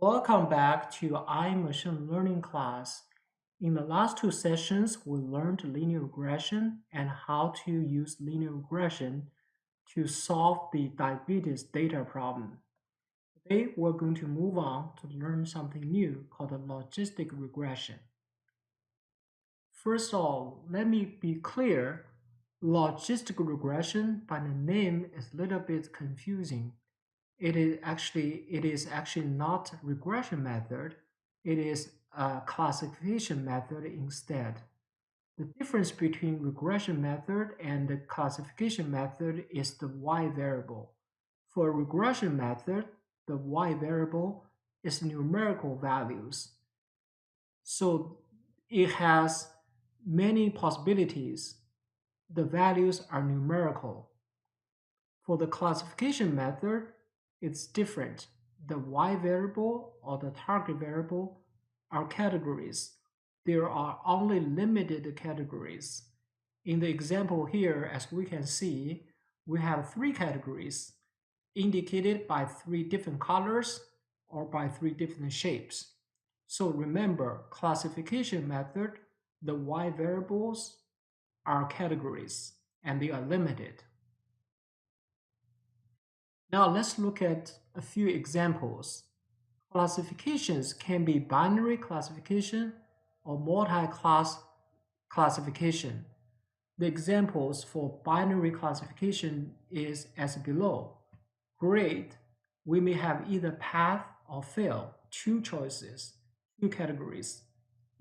Welcome back to Machine Learning class. In the last two sessions, we learned linear regression and how to use linear regression to solve the diabetes data problem. Today, we're going to move on to learn something new called logistic regression. First of all, let me be clear. Logistic regression by the name is a little bit confusing. It is actually not regression method. It is a classification method instead. The difference between regression method and the classification method is the y variable. For regression method, the y variable is numerical values. So it has many possibilities. The values are numerical. For the classification method, it's different. The y variable or the target variable are categories. There are only limited categories. In the example here, as we can see, we have three categories indicated by three different colors or by three different shapes. So remember, classification method, the y variables are categories and they are limited. Now let's look at a few examples. Classifications can be binary classification or multi-class classification. The examples for binary classification is as below. Grade, we may have either pass or fail, two choices, two categories.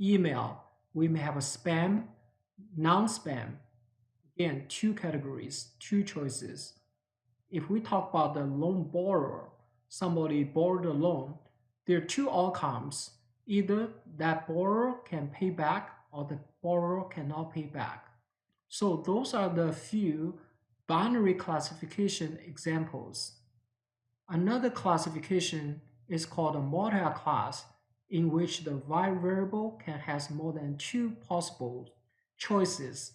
Email, we may have a spam, non-spam, again, two categories, two choices. If we talk about the loan borrower, somebody borrowed a loan, there are two outcomes. Either that borrower can pay back or the borrower cannot pay back. So those are the few binary classification examples. Another classification is called a multi-class, in which the y variable can has more than two possible choices,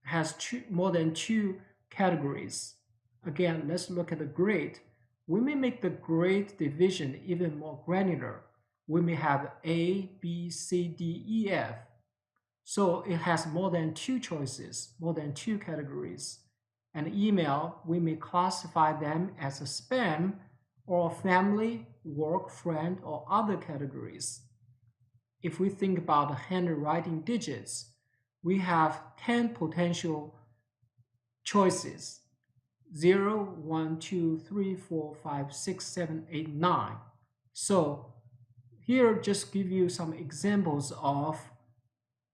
has more than two categories. Again, let's look at the grade. We may make the grade division even more granular. We may have A, B, C, D, E, F. So it has more than two choices, more than two categories. And email, we may classify them as a spam or family, work, friend, or other categories. If we think about handwriting digits, we have 10 potential choices. 0, 1, 2, 3, 4, 5, 6, 7, 8, 9. So here just give you some examples of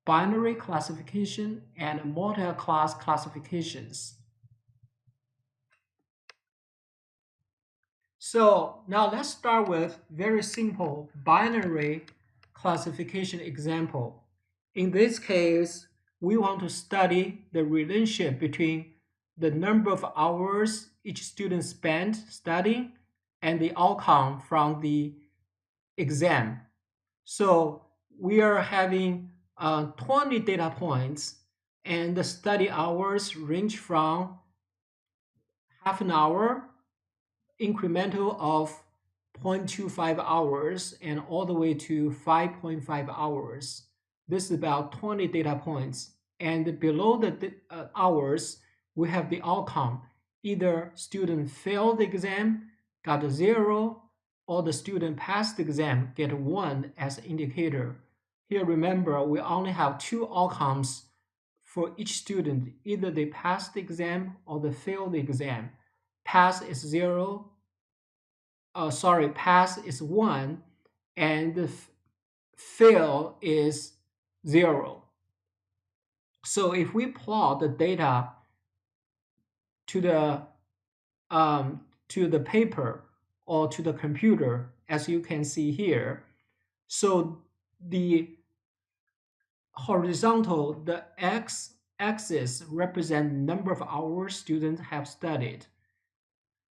binary classification and multi-class classifications. So now let's start with very simple binary classification example. In this case, we want to study the relationship between the number of hours each student spent studying and the outcome from the exam. So we are having 20 data points, and the study hours range from half an hour, incremental of 0.25 hours, and all the way to 5.5 hours. This is about 20 data points. And below the hours, we have the outcome. Either student failed the exam, got a 0, or the student passed the exam, get 1 as an indicator. Here, remember, we only have two outcomes for each student. Either they passed the exam or they failed the exam. Pass is 0, pass is 1, and the fail is 0. So if we plot the data to the paper or to the computer, as you can see here, so the horizontal, the x-axis represent number of hours students have studied,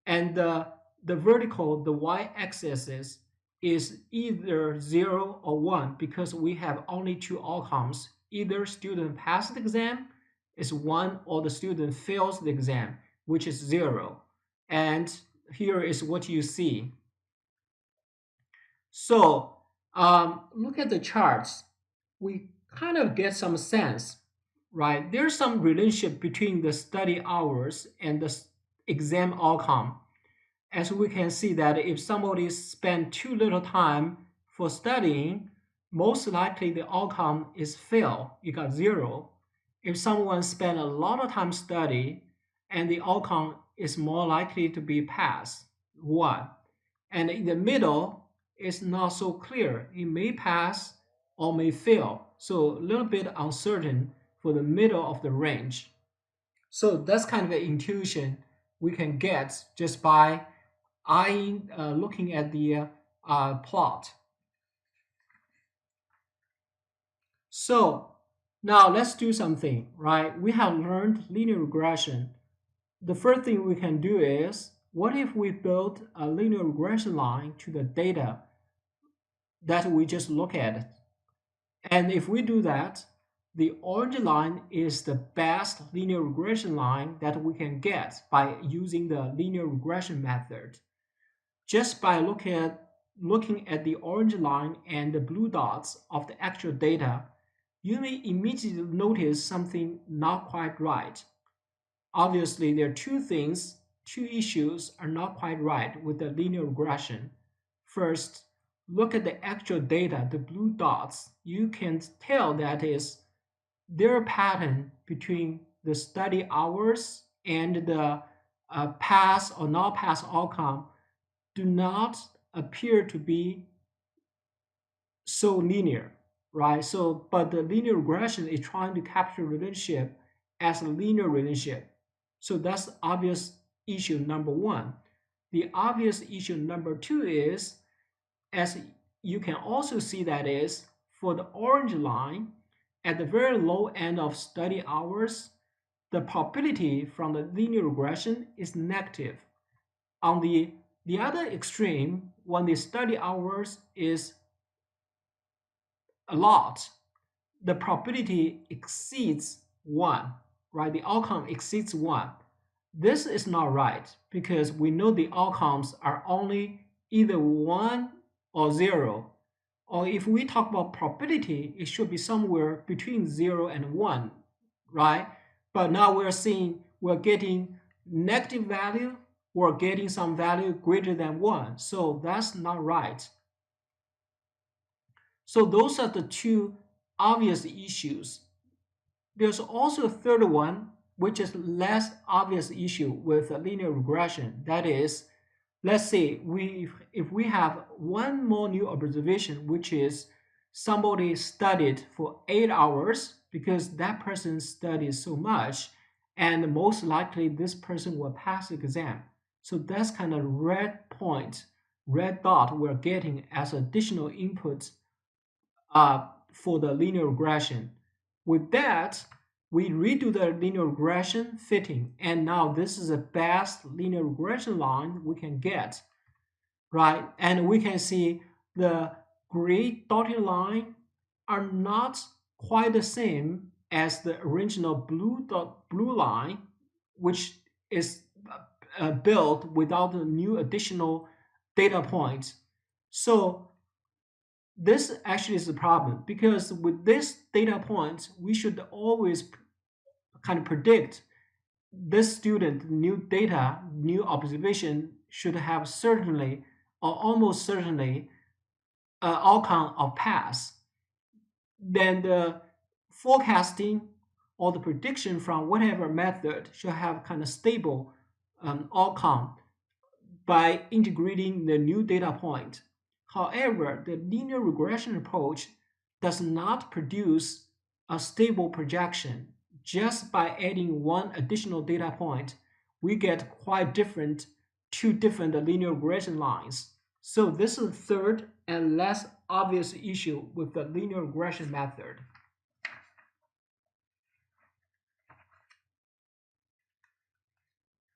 and the vertical, the y-axis is either 0 or 1 because we have only two outcomes. Either student passed the exam is 1 or the student fails the exam, which is 0. And here is what you see. So look at the charts. We kind of get some sense, right? There's some relationship between the study hours and the exam outcome. As we can see that if somebody spend too little time for studying, most likely the outcome is fail. You got zero. If someone spend a lot of time study, and the outcome is more likely to be pass, one. And in the middle, it's not so clear. It may pass or may fail. So a little bit uncertain for the middle of the range. So that's kind of an intuition we can get just by eyeing, looking at the plot. So now let's do something, right? We have learned linear regression. The first thing we can do is, what if we build a linear regression line to the data that we just look at? And if we do that, the orange line is the best linear regression line that we can get by using the linear regression method. Just by looking at the orange line and the blue dots of the actual data, you may immediately notice something not quite right. Obviously, there are two issues are not quite right with the linear regression. First, look at the actual data, the blue dots. You can tell that is their pattern between the study hours and the pass or not pass outcome do not appear to be so linear, right? So, but the linear regression is trying to capture relationship as a linear relationship. So that's obvious issue number one. The obvious issue number two is, as you can also see that is, for the orange line, at the very low end of study hours, the probability from the linear regression is negative. On the other extreme, when the study hours is a lot, the probability exceeds 1, right? The outcome exceeds 1. This is not right because we know the outcomes are only either 1 or 0. Or if we talk about probability, it should be somewhere between 0 and 1, right? But now we're seeing we're getting negative value, we're getting some value greater than 1. So that's not right. So those are the two obvious issues. There's also a third one, which is less obvious issue with linear regression. That is, let's say if we have one more new observation, which is somebody studied for 8 hours because that person studied so much, and most likely this person will pass the exam. So that's kind of red point, red dot we're getting as additional input for the linear regression. With that, we redo the linear regression fitting, and now this is the best linear regression line we can get, right? And we can see the gray dotted line are not quite the same as the original blue line, which is built without the new additional data points. So this actually is the problem because with this data point, we should always kind of predict this student, new data, new observation should have certainly or almost certainly an outcome of pass. Then the forecasting or the prediction from whatever method should have kind of stable outcome by integrating the new data point. However, the linear regression approach does not produce a stable projection. Just by adding one additional data point, we get quite different, two different linear regression lines. So this is the third and less obvious issue with the linear regression method.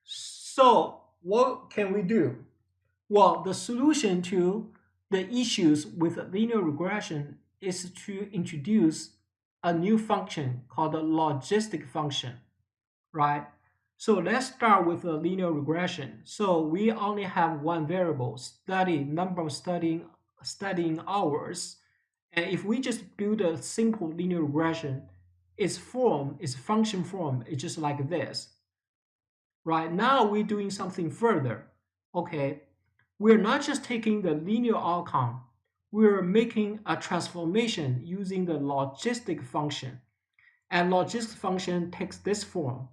So what can we do? Well, the solution to the issues with linear regression is to introduce a new function called the logistic function, right? So let's start with the linear regression. So we only have one variable, study, number of studying studying hours. And if we just build a simple linear regression, its form, its function form is just like this. Right now, we're doing something further. Okay, we're not just taking the linear outcome, we're making a transformation using the logistic function. And logistic function takes this form.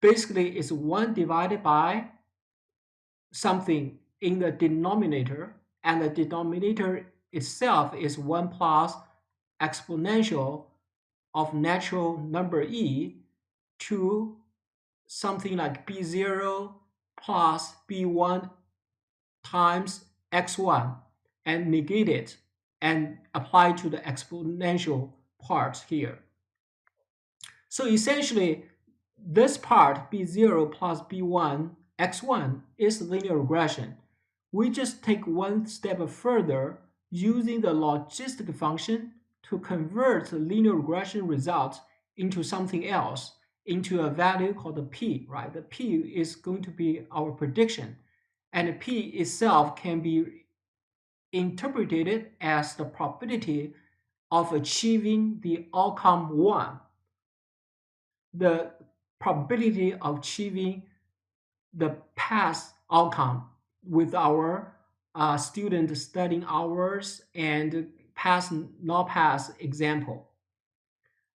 Basically, it's 1 divided by something in the denominator, and the denominator itself is 1 plus exponential of natural number e to something like b0 plus b1 times x1 and negate it and apply to the exponential part here. So essentially, this part b0 plus b1 x1 is linear regression. We just take one step further using the logistic function to convert the linear regression result into something else, into a value called the p, right? The p is going to be our prediction, and the p itself can be interpreted as the probability of achieving the outcome 1, the probability of achieving the past outcome with our student studying hours and pass, not pass example.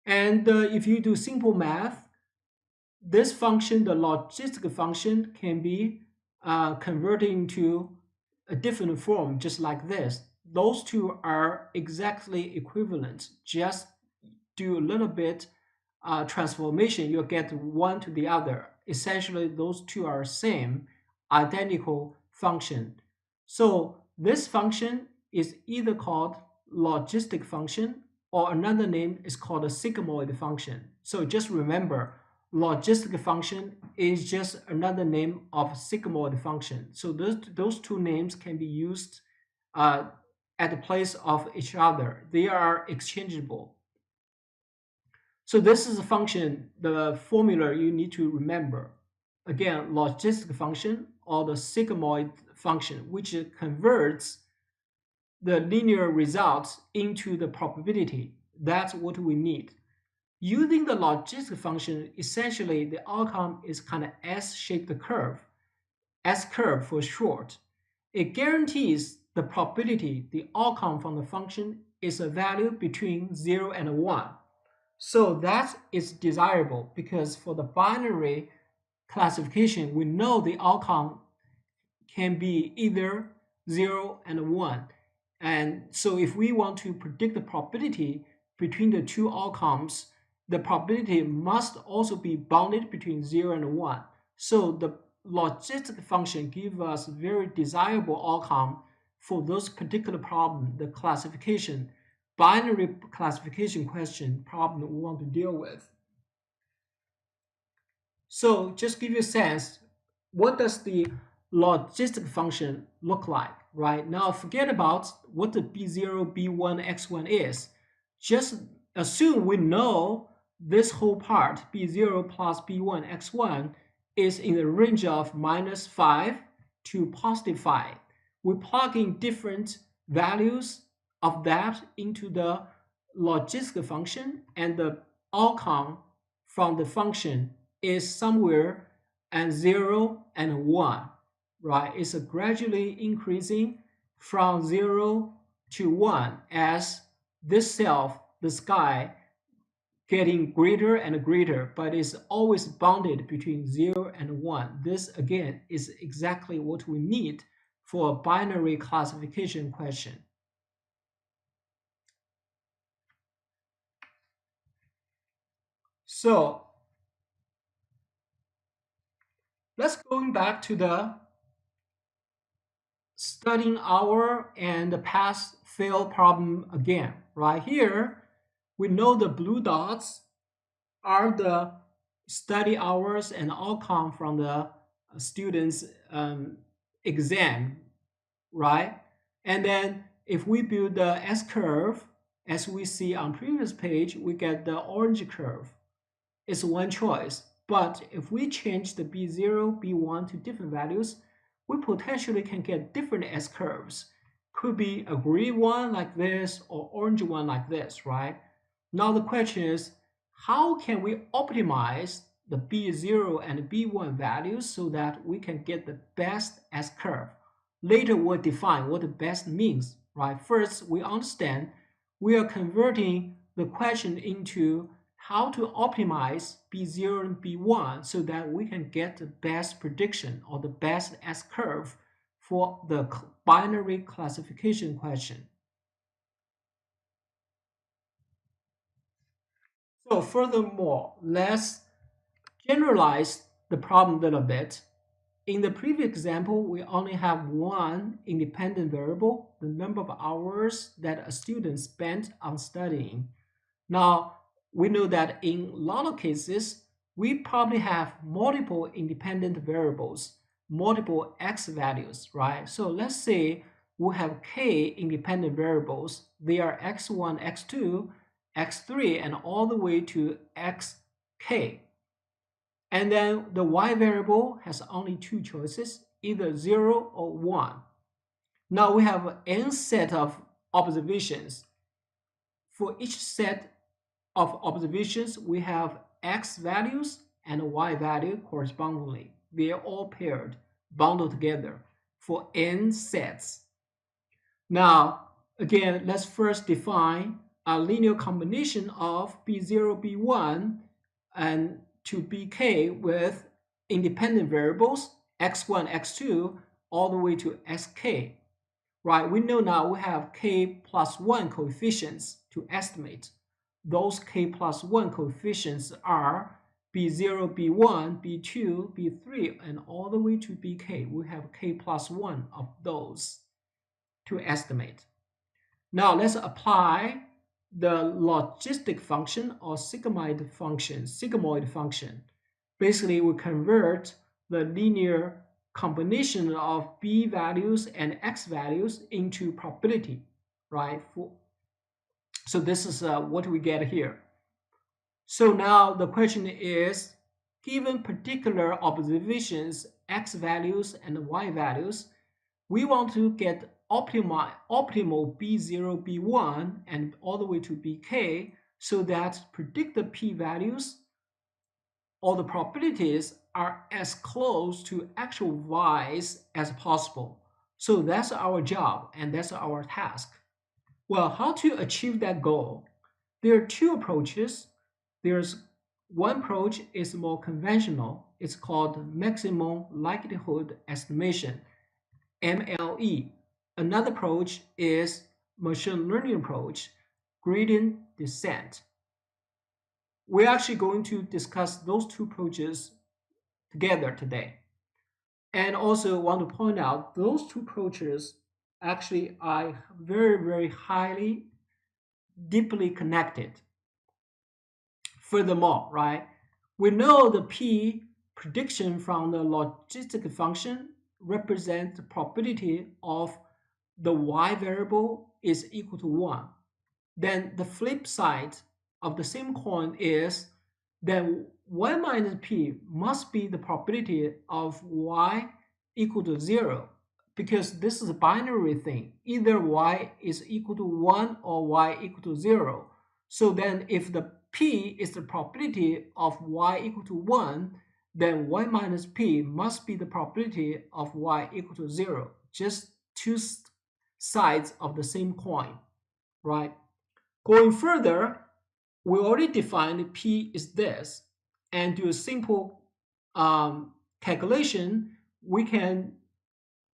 And if you do simple math, this function, the logistic function, can be converted into a different form, just like this. Those two are exactly equivalent. Just do a little bit transformation, you'll get one to the other. Essentially, those two are same, identical function. So this function is either called logistic function or another name is called a sigmoid function. So just remember, logistic function is just another name of sigmoid function. So those two names can be used at the place of each other. They are exchangeable. So this is a function, the formula you need to remember. Again, logistic function or the sigmoid function, which converts the linear results into the probability. That's what we need. Using the logistic function, essentially the outcome is kind of S-shaped curve, S-curve for short. It guarantees the probability the outcome from the function is a value between 0 and 1. So that is desirable because for the binary classification, we know the outcome can be either 0 and 1. And so if we want to predict the probability between the two outcomes, the probability must also be bounded between 0 and 1. So the logistic function gives us very desirable outcome for those particular problem, the classification, binary classification question problem we want to deal with. So just give you a sense, what does the logistic function look like, right? Now forget about what the b0, b1, x1 is. Just assume we know this whole part, b0 plus b1, x1, is in the range of -5 to +5. We plug in different values of that into the logistic function, and the outcome from the function is somewhere at 0 and 1, right? It's gradually increasing from 0 to 1 as this self, the sky, getting greater and greater, but it's always bounded between 0 and 1. This, again, is exactly what we need for a binary classification question. So let's going back to the studying hour and the pass fail problem again. Right here, we know the blue dots are the study hours and outcome from the students' exam, right? And then if we build the S-curve, as we see on previous page, we get the orange curve. It's one choice. But if we change the B0, B1 to different values, we potentially can get different S-curves could be a green one like this or orange one like this, right? Now the question is, how can we optimize the B0 and B1 values so that we can get the best S-curve? Later we'll define what the best means, right? First, we understand we are converting the question into how to optimize B0 and B1 so that we can get the best prediction or the best S-curve for the binary classification question. So furthermore, let's generalize the problem a little bit. In the previous example, we only have one independent variable, the number of hours that a student spent on studying. Now, we know that in a lot of cases, we probably have multiple independent variables, multiple x values, right? So let's say we have k independent variables. They are x1, x2, x3, and all the way to xk. And then the y variable has only two choices, either 0 or 1. Now we have n set of observations. For each set of observations, we have x values and y value correspondingly. They are all paired, bundled together for n sets. Now, again, let's first define a linear combination of B0, B1, and to bk with independent variables x1, x2, all the way to xk. Right, we know now we have k plus 1 coefficients to estimate. Those k plus 1 coefficients are B0, B1, B2, B3, and all the way to bk. We have k plus 1 of those to estimate. Now let's apply the logistic function or sigmoid function. Basically, we convert the linear combination of b values and x values into probability, right? So this is what we get here. So now the question is, given particular observations, x values and y values, we want to get optimal B0, B1, and all the way to bk so that predicted p-values or the probabilities are as close to actual y's as possible. So that's our job and that's our task. Well, how to achieve that goal? There are two approaches. There's one approach is more conventional. It's called maximum likelihood estimation, MLE. Another approach is machine learning approach, gradient descent. We're actually going to discuss those two approaches together today. And also want to point out those two approaches actually are very, very highly, deeply connected. Furthermore, right, we know the P prediction from the logistic function represents the probability of the y variable is equal to 1. Then the flip side of the same coin is then y minus p must be the probability of y equal to 0 because this is a binary thing. Either y is equal to 1 or y equal to 0. So then if the p is the probability of y equal to 1, then y minus p must be the probability of y equal to 0. Just two sides of the same coin, right? Going further, we already defined P is this, and do a simple calculation, we can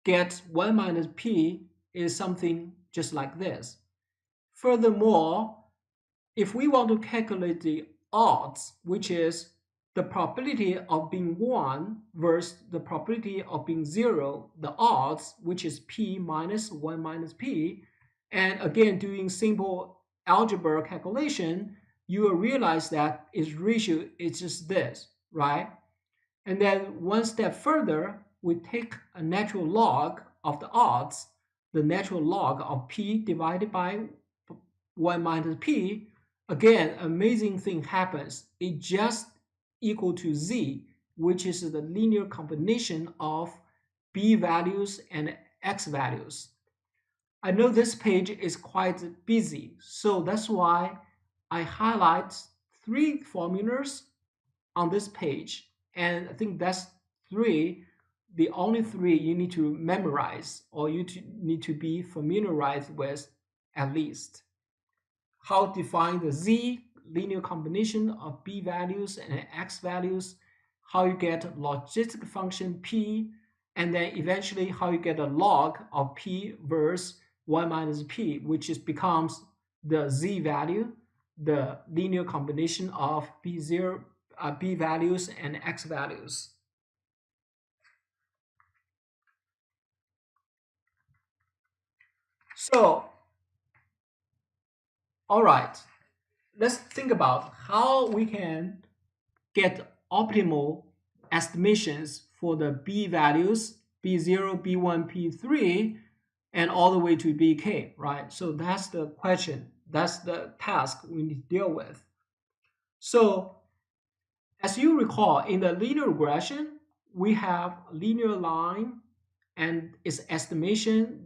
get 1 minus P is something just like this. Furthermore, if we want to calculate the odds, which is the probability of being 1 versus the probability of being 0, the odds, which is P minus 1 minus P, and again, doing simple algebra calculation, you will realize that its ratio is just this, right? And then one step further, we take a natural log of the odds, the natural log of P divided by 1 minus P. Again, amazing thing happens. It just equal to Z, which is the linear combination of B values and X values. I know this page is quite busy, so that's why I highlight three formulas on this page. And I think that's three, the only three you need to memorize or need to be familiarized with at least. How to define the z linear combination of b values and x values, how you get logistic function p, and then eventually how you get a log of p versus 1 minus p, which is becomes the z value, the linear combination of b0, b values and x values. So, all right, let's think about how we can get optimal estimations for the b values, b0, b1, p3, and all the way to bk, right? So that's the question. That's the task we need to deal with. So as you recall, in the linear regression, we have a linear line and its estimation,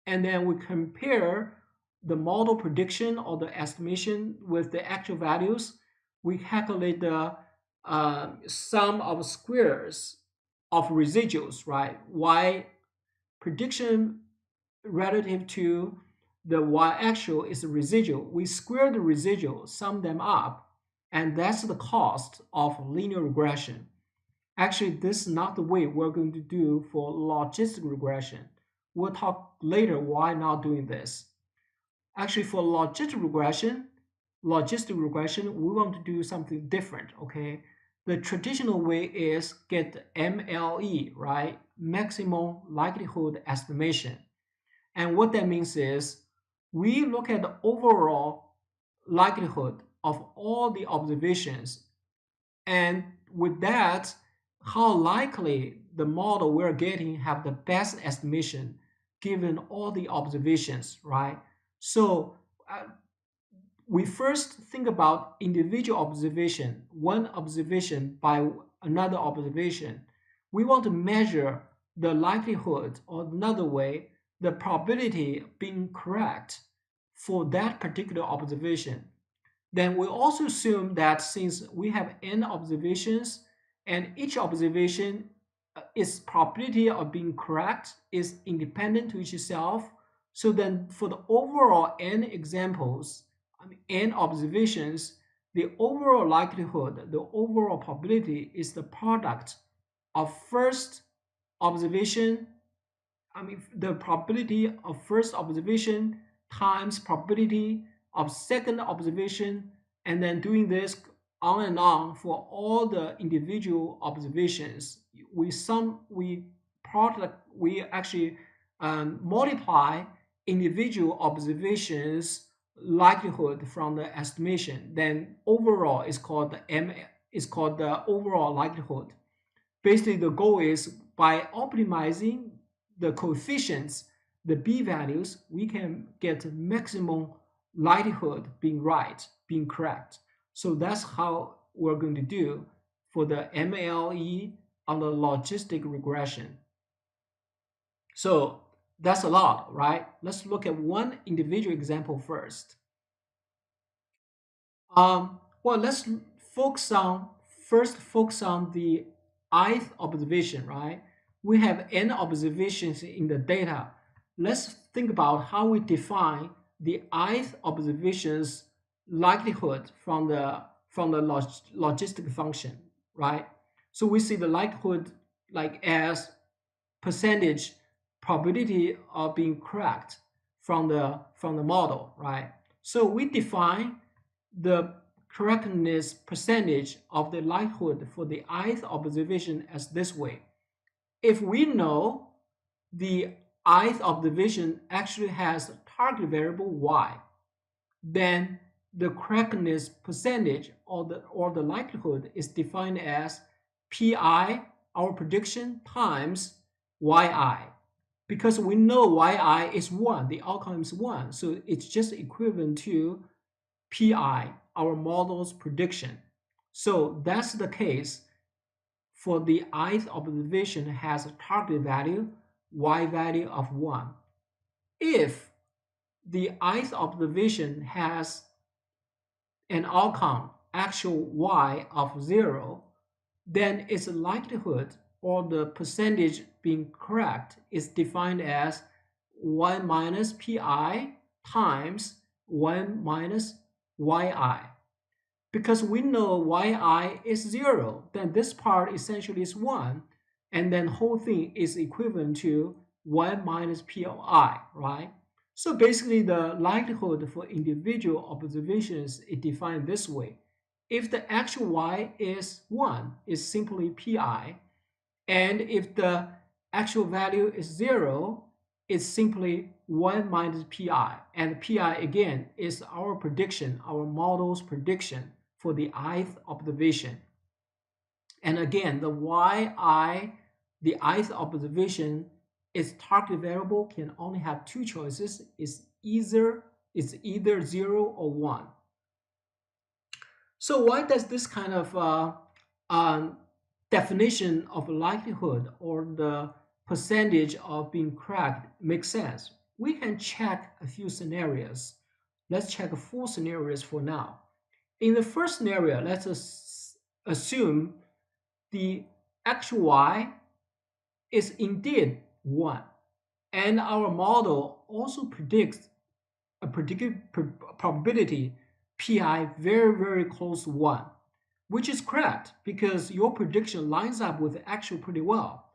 and then we compare the model prediction or the estimation with the actual values. We calculate the sum of squares of residuals, right? Y prediction relative to the y actual is the residual. We square the residual, sum them up, and that's the cost of linear regression. Actually, this is not the way we're going to do for logistic regression. We'll talk later why not doing this. Actually, for logistic regression, we want to do something different, okay? The traditional way is get MLE, right? Maximum likelihood estimation. And what that means is we look at the overall likelihood of all the observations, and with that, how likely the model we're getting have the best estimation given all the observations, right? So we first think about individual observation, one observation by another observation. We want to measure the likelihood, or another way, the probability of being correct for that particular observation. Then we also assume that since we have n observations and each observation, its probability of being correct is independent to itself, so then for the overall n examples, n observations, the overall likelihood, the overall probability is the product of first observation, the probability of first observation times probability of second observation, and then doing this on and on for all the individual observations. We actually multiply individual observations likelihood from the estimation. Then overall is called the overall likelihood. Basically, the goal is by optimizing the coefficients, the b values, we can get maximum likelihood being right, being correct. So that's how we're going to do for the MLE on the logistic regression. So that's a lot, right? Let's look at one individual example first. Well, let's focus on the ith observation, right? We have n observations in the data. Let's think about how we define the ith observations likelihood from the logistic function, right? So we see the likelihood like as percentage probability of being correct from the model, right? So we define the correctness percentage of the likelihood for the ith observation as this way. If we know the ith observation actually has a target variable y, then the correctness percentage or the likelihood is defined as pi, our prediction, times yi. Because we know yi is 1, the outcome is 1, so it's just equivalent to pi, our model's prediction. So that's the case for the ith observation has a target value, y value of 1. If the ith observation has an outcome, actual y of 0, then its likelihood or the percentage being correct is defined as 1 minus pi times 1 minus yi. Because we know yi is 0, then this part essentially is 1, and then whole thing is equivalent to 1 minus pi, right? So basically the likelihood for individual observations is defined this way. If the actual y is 1, it's simply pi, and if the actual value is 0, it's simply 1 minus pi. And pi again is our prediction, our model's prediction for the ith observation. And again, the yi, the ith observation, its target variable can only have two choices. It's either 0 or 1. So why does this kind of definition of likelihood or the percentage of being correct make sense? We can check a few scenarios. Let's check 4 scenarios for now. In the first scenario, let's assume the actual y is indeed 1, and our model also predicts a predicted probability pi very close to 1, which is correct because your prediction lines up with the actual pretty well.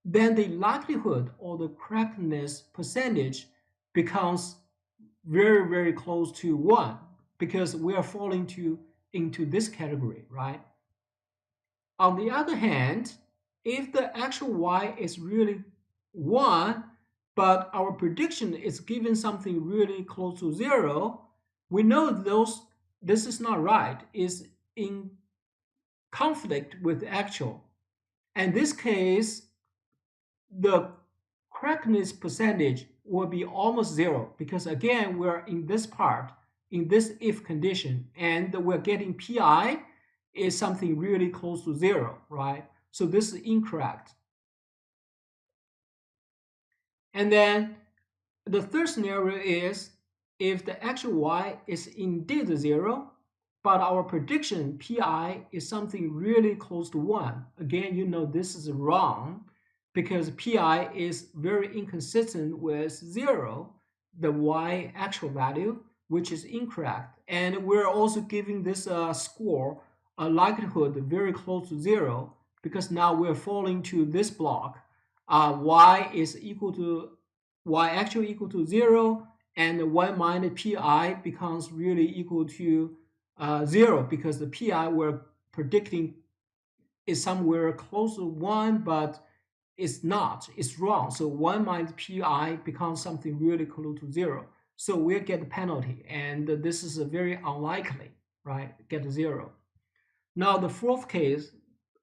Then the likelihood or the correctness percentage becomes very close to 1 because we are falling into this category, right? On the other hand, if the actual y is really 1, but our prediction is given something really close to 0, we know this is not right, is in conflict with the actual. In this case, the correctness percentage will be almost 0 because again, we're in this part, in this if condition, and we're getting pi is something really close to 0, right? So this is incorrect. And then the third scenario is if the actual y is indeed 0, but our prediction pi is something really close to 1. Again, you know this is wrong because pi is very inconsistent with 0, the y actual value, which is incorrect. And we're also giving this score a likelihood very close to 0 because now we're falling to this block. Y is equal to y actually equal to 0, and 1 minus pi becomes really equal to 0 because the pi we're predicting is somewhere close to 1, but it's not, it's wrong. So 1 minus pi becomes something really close to 0. So we'll get the penalty, and this is a very unlikely, right? Get 0. Now the fourth case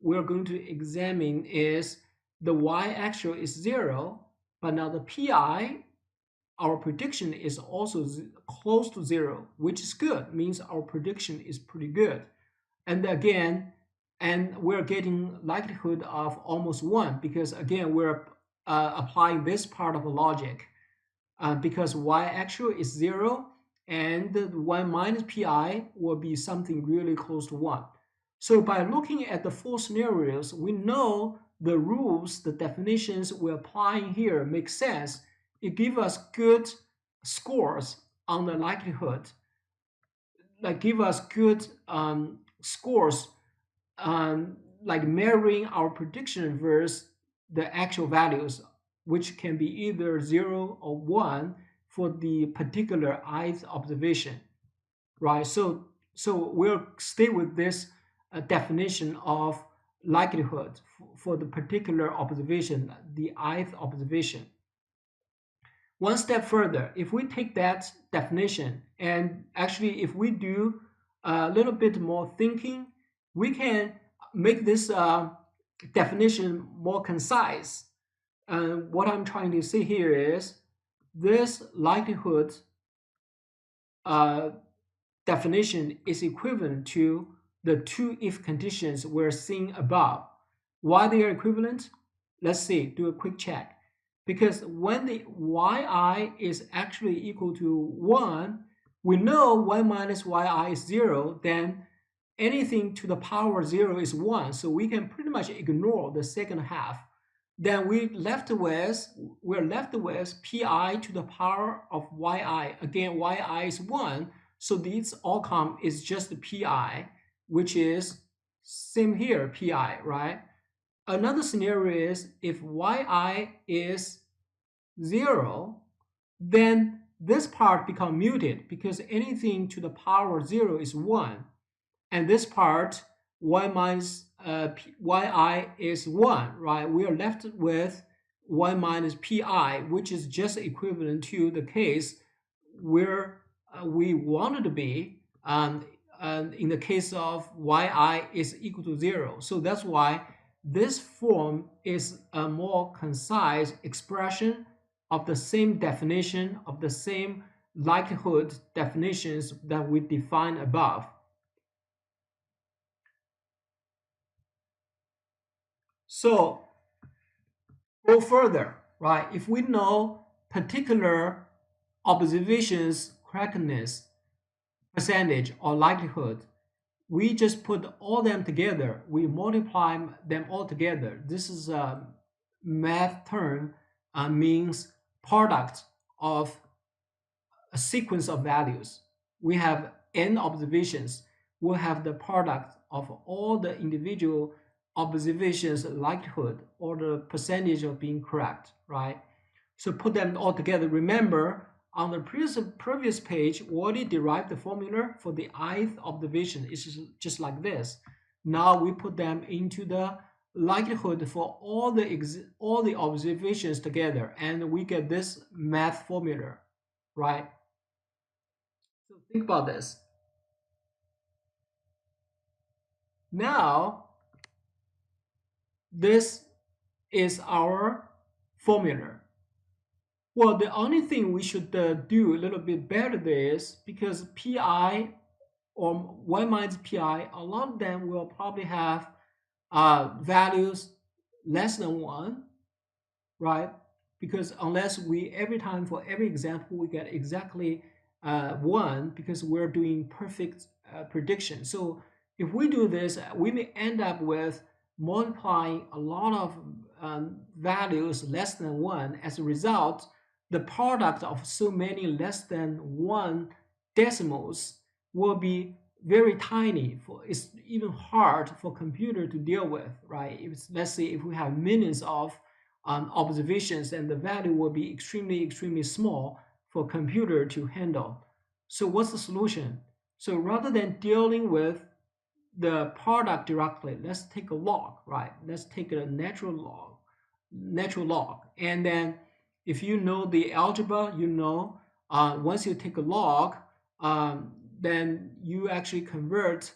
we're going to examine is the y actual is 0, but now the pi, our prediction is also close to 0, which is good, means our prediction is pretty good. And again, and we're getting likelihood of almost 1 because again, we're applying this part of the logic because y actual is 0 and 1 minus pi will be something really close to 1. So by looking at the 4 scenarios, we know the rules, the definitions we're applying here make sense. It gives us good scores on the likelihood, like give us good scores, like measuring our prediction versus the actual values, which can be either 0 or 1 for the particular ith observation, right? So we'll stay with this definition of likelihood for the particular observation, the ith observation. One step further, if we take that definition and actually if we do a little bit more thinking, we can make this definition more concise. What I'm trying to say here is this likelihood definition is equivalent to the 2 if conditions we're seeing above. Why they are equivalent? Let's see, do a quick check. because when the yi is actually equal to 1, we know 1 minus yi is 0, then anything to the power 0 is 1, so we can pretty much ignore the second half. Then we're left with pi to the power of yi. Again, yi is 1, so this outcome is just pi, which is same here, pi, right? Another scenario is if yi is 0, then this part becomes muted because anything to the power 0 is 1. And this part, y minus yi is 1, right? We are left with 1 minus pi, which is just equivalent to the case where we wanted to be in the case of yi is equal to 0. So that's why this form is a more concise expression of the same definition, of the same likelihood definitions that we defined above. So go further, right? If we know particular observations correctness percentage or likelihood, we just put all them together. We multiply them all together. This is a math term, means product of a sequence of values. We have n observations. We'll have the product of all the individual observations likelihood or the percentage of being correct, right? So put them all together. Remember, on the previous page, we already derived the formula for the ith observation. It's just like this. Now we put them into the likelihood for all the observations together, and we get this math formula, right? So think about this. Now, this is our formula. Well, the only thing we should do a little bit better is because pi or 1 minus pi, a lot of them will probably have values less than 1, right? Because unless we every time for every example we get exactly 1, because we're doing perfect prediction. So if we do this, we may end up with multiplying a lot of values less than 1. As a result, the product of so many less than 1 decimals will be very tiny. It's even hard for computer to deal with, right? Let's say if we have millions of observations, and the value will be extremely small for computer to handle. So what's the solution? So rather than dealing with the product directly, let's take a log, right? Let's take a natural log. And then if you know the algebra, you know once you take a log, then you actually convert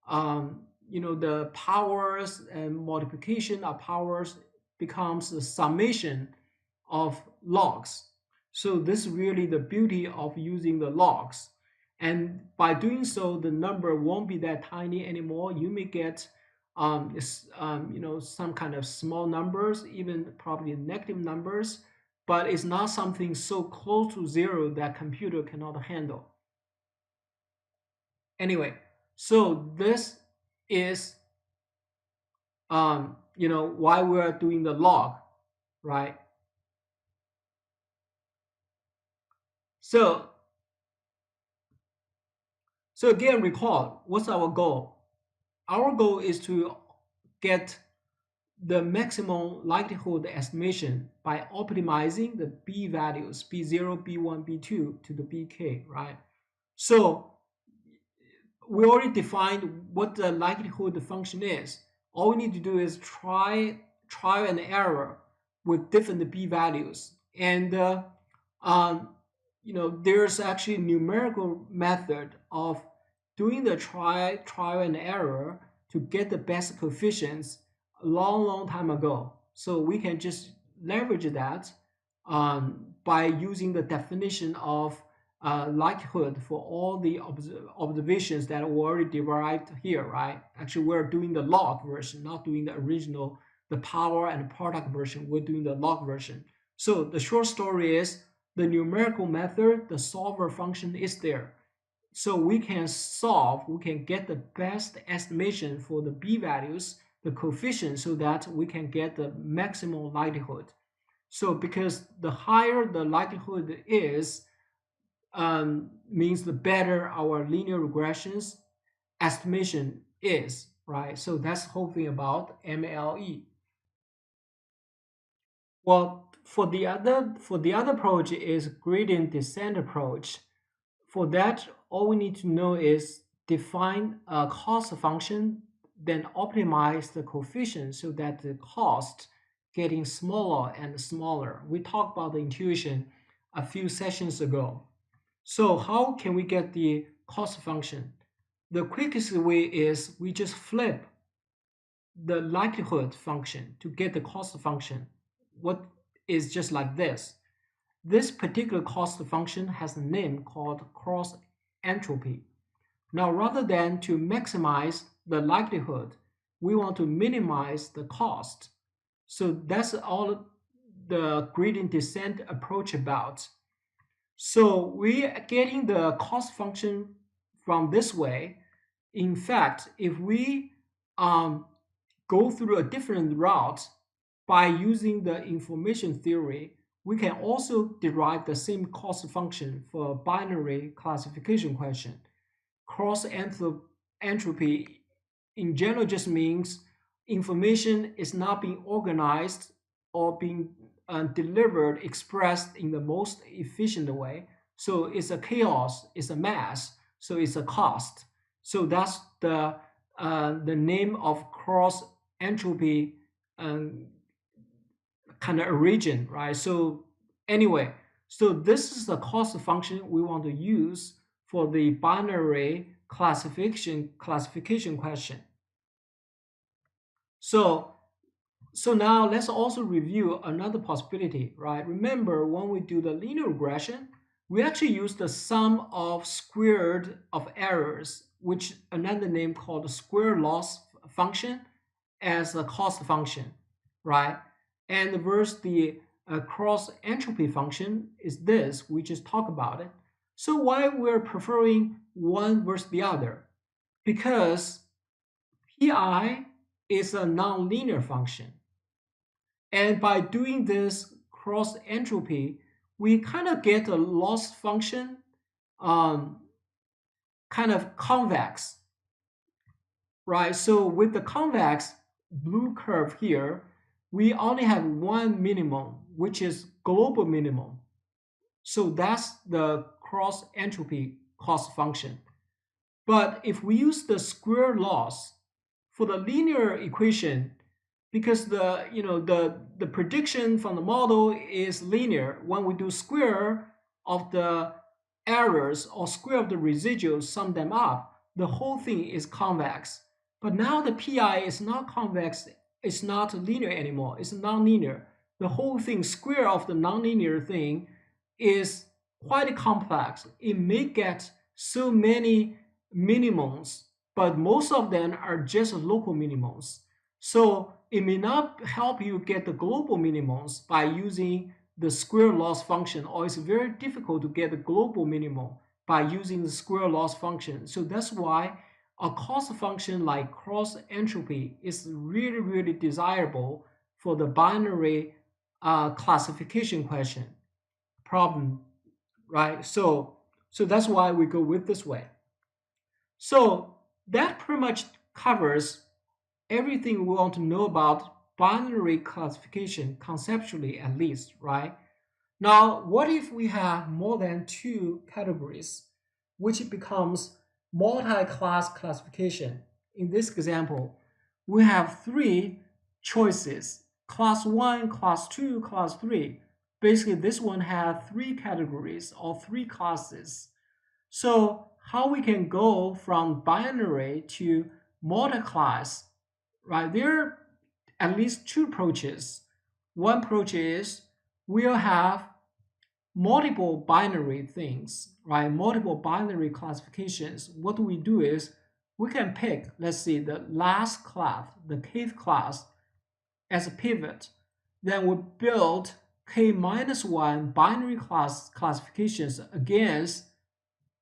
the powers, and multiplication of powers becomes the summation of logs. So this is really the beauty of using the logs. And by doing so, the number won't be that tiny anymore. You may get some kind of small numbers, even probably negative numbers, but it's not something so close to 0 that computer cannot handle. Anyway, so this is why we're doing the log, right? So again, recall, what's our goal? Our goal is to get the maximum likelihood estimation by optimizing the b values, b0, b1, b2 to the bk, right? So we already defined what the likelihood function is. All we need to do is try and error with different b values. And there's actually a numerical method of doing the trial and error to get the best coefficients a long time ago. So we can just leverage that by using the definition of likelihood for all the observations that were already derived here, right? Actually, we're doing the log version, not doing the original, the power and product version. We're doing the log version. So the short story is the numerical method, the solver function is there. So we can get the best estimation for the b values, the coefficient, so that we can get the maximum likelihood. So because the higher the likelihood is, means the better our linear regressions estimation is, right? So that's the whole thing about MLE. Well, for the other approach is gradient descent approach. For that, all we need to know is define a cost function, then optimize the coefficient so that the cost getting smaller and smaller. We talked about the intuition a few sessions ago. So how can we get the cost function? The quickest way is we just flip the likelihood function to get the cost function. What is just like this. This particular cost function has a name called cross-entropy. Now, rather than to maximize the likelihood, we want to minimize the cost. So that's all the gradient descent approach about. So we are getting the cost function from this way. In fact, if we go through a different route by using the information theory, we can also derive the same cost function for a binary classification question. Cross-entropy in general just means information is not being organized or being delivered, expressed in the most efficient way. So it's a chaos, it's a mess, so it's a cost. So that's the name of cross entropy kind of origin, right? So anyway, so this is the cost function we want to use for the binary classification question. So now let's also review another possibility, right? Remember when we do the linear regression, we actually use the sum of squared of errors, which another name called the square loss function, as a cost function, right? And versus the cross entropy function is this, we just talked about it. So why we're preferring one versus the other? Because pi is a nonlinear function. And by doing this cross entropy, we kind of get a loss function kind of convex, right? So with the convex blue curve here, we only have one minimum, which is global minimum. So that's the cross entropy cost function. But if we use the square loss for the linear equation, because the prediction from the model is linear, when we do square of the errors or square of the residuals, sum them up, the whole thing is convex. But now the pi is not convex, it's not linear anymore, it's non-linear. The whole thing, square of the nonlinear thing, is quite complex. It may get so many minimums, but most of them are just local minimums. So it may not help you get the global minimums by using the square loss function, or it's very difficult to get the global minimum by using the square loss function. So that's why a cost function like cross entropy is really, really desirable for the binary classification question problem, right? So that's why we go with this way. So that pretty much covers everything we want to know about binary classification, conceptually at least, right? Now, what if we have more than two categories, which becomes multi-class classification? In this example, we have three choices: class 1, class 2, class 3. Basically, this one has three categories or three classes. So how we can go from binary to multi-class, right? There are at least two approaches. One approach is we'll have multiple binary things, right? Multiple binary classifications. What we do is we can pick, let's see, the last class, the kth class as a pivot. Then we build k-1 binary classifications against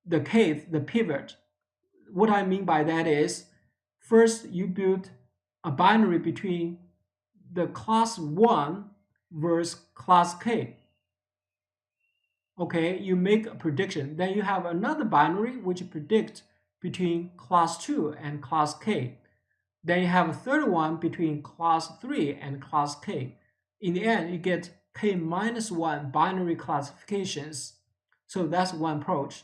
the kth, the pivot. What I mean by that is, first you build a binary between the class 1 versus class k. Okay, you make a prediction. Then you have another binary which predicts between class 2 and class k. Then you have a third one between class 3 and class k. In the end, you get k-1 binary classifications. So that's one approach.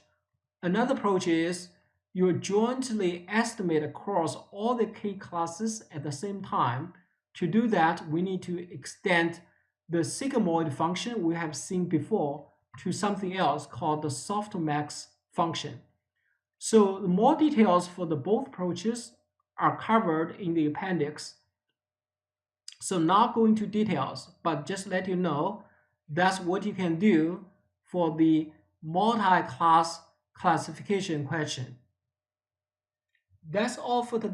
Another approach is you jointly estimate across all the k classes at the same time. To do that, we need to extend the sigmoid function we have seen before to something else called the softmax function. So more details for the both approaches are covered in the appendix. So not going into details, but just let you know that's what you can do for the multi-class classification question. That's all for today.